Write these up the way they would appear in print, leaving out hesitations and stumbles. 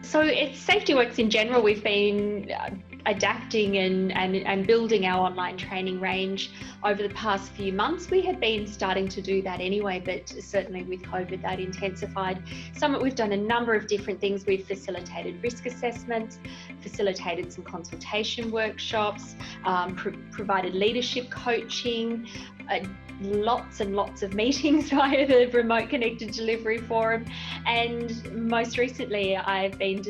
So at SafetyWorks in general, we've been adapting and building our online training range over the past few months. We had been starting to do that anyway, but certainly with COVID that intensified. We've done a number of different things. We've facilitated risk assessments, facilitated some consultation workshops, provided leadership coaching, lots and lots of meetings via the remote connected delivery forum, and most recently I've been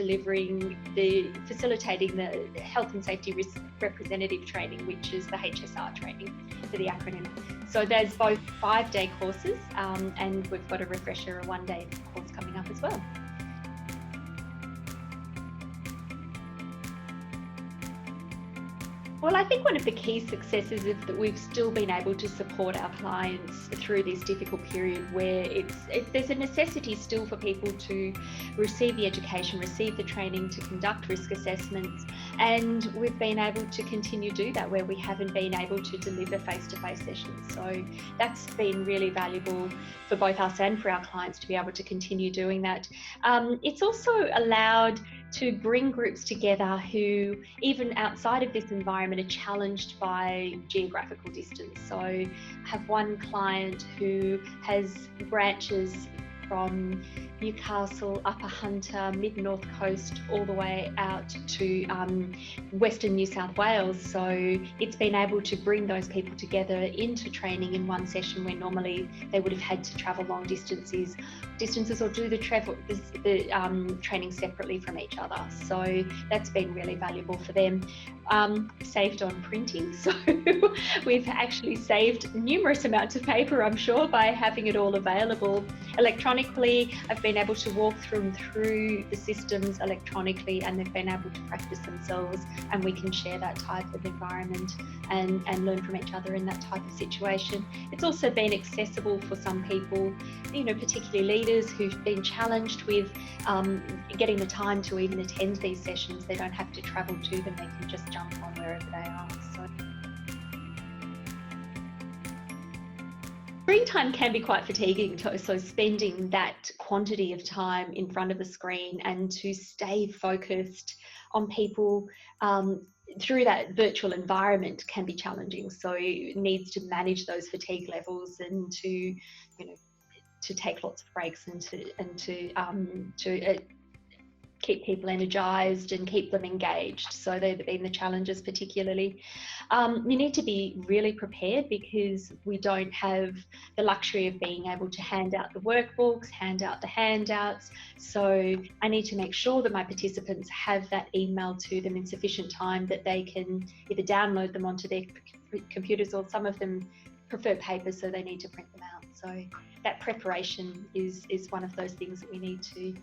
facilitating the health and safety risk representative training, which is the HSR training for the acronym. So there's both 5-day courses and we've got a refresher, a 1-day course coming up as well. Well, I think one of the key successes is that we've still been able to support our clients through this difficult period where there's a necessity still for people to receive the education, receive the training, to conduct risk assessments, and we've been able to continue to do that where we haven't been able to deliver face-to-face sessions. So that's been really valuable for both us and for our clients to be able to continue doing that. It's also allowed to bring groups together who, even outside of this environment, are challenged by geographical distance. So I have one client who has branches from Newcastle, Upper Hunter, mid-north coast, all the way out to Western New South Wales. So it's been able to bring those people together into training in one session where normally they would have had to travel long distances or do the training separately from each other. So that's been really valuable for them. Saved on printing, so we've actually saved numerous amounts of paper, I'm sure, by having it all available electronically. I've been able to walk them through the systems electronically, and they've been able to practice themselves, and we can share that type of environment and learn from each other in that type of situation. It's also been accessible for some people, particularly leaders who've been challenged with getting the time to even attend these sessions. They don't have to travel to them, they can just jump on wherever they are. Screen time can be quite fatiguing, so spending that quantity of time in front of the screen and to stay focused on people through that virtual environment can be challenging. So it needs to manage those fatigue levels and to take lots of breaks and to keep people energized and keep them engaged. So they've been the challenges particularly. You need to be really prepared because we don't have the luxury of being able to hand out the workbooks, hand out the handouts. So I need to make sure that my participants have that email to them in sufficient time that they can either download them onto their computers, or some of them prefer paper, so they need to print them out. So that preparation is one of those things that we need to.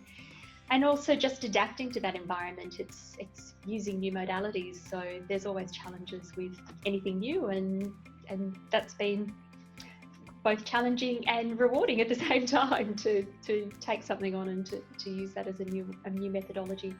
And also just adapting to that environment. It's using new modalities, so there's always challenges with anything new, and that's been both challenging and rewarding at the same time to take something on and to use that as a new methodology.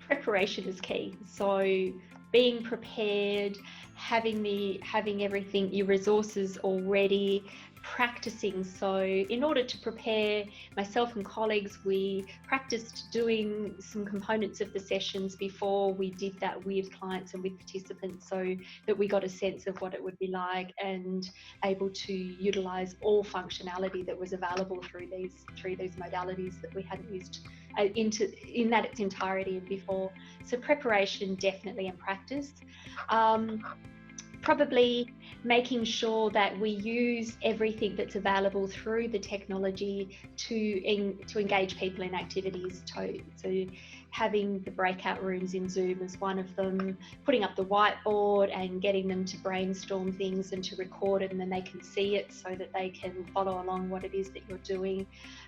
Preparation is key. So being prepared, having everything, your resources already, practicing. So in order to prepare, myself and colleagues, we practiced doing some components of the sessions before we did that with clients and with participants, so that we got a sense of what it would be like and able to utilize all functionality that was available through these modalities that we hadn't used in its entirety before. So preparation definitely, and practice. Probably making sure that we use everything that's available through the technology to engage people in activities. So having the breakout rooms in Zoom is one of them, putting up the whiteboard and getting them to brainstorm things and to record it, and then they can see it so that they can follow along what it is that you're doing,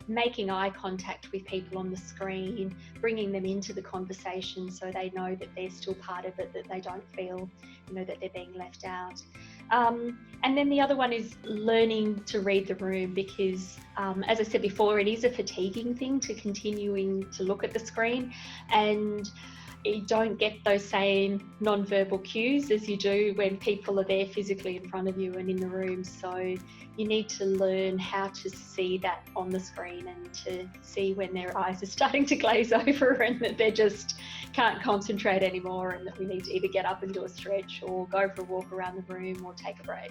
making eye contact with people on the screen, bringing them into the conversation so they know that they're still part of it, that they don't feel that they're being left out. And then the other one is learning to read the room, because as I said before, it is a fatiguing thing to continuing to look at the screen, and you don't get those same non-verbal cues as you do when people are there physically in front of you and in the room. So you need to learn how to see that on the screen and to see when their eyes are starting to glaze over and that they just can't concentrate anymore, and that we need to either get up and do a stretch or go for a walk around the room or take a break.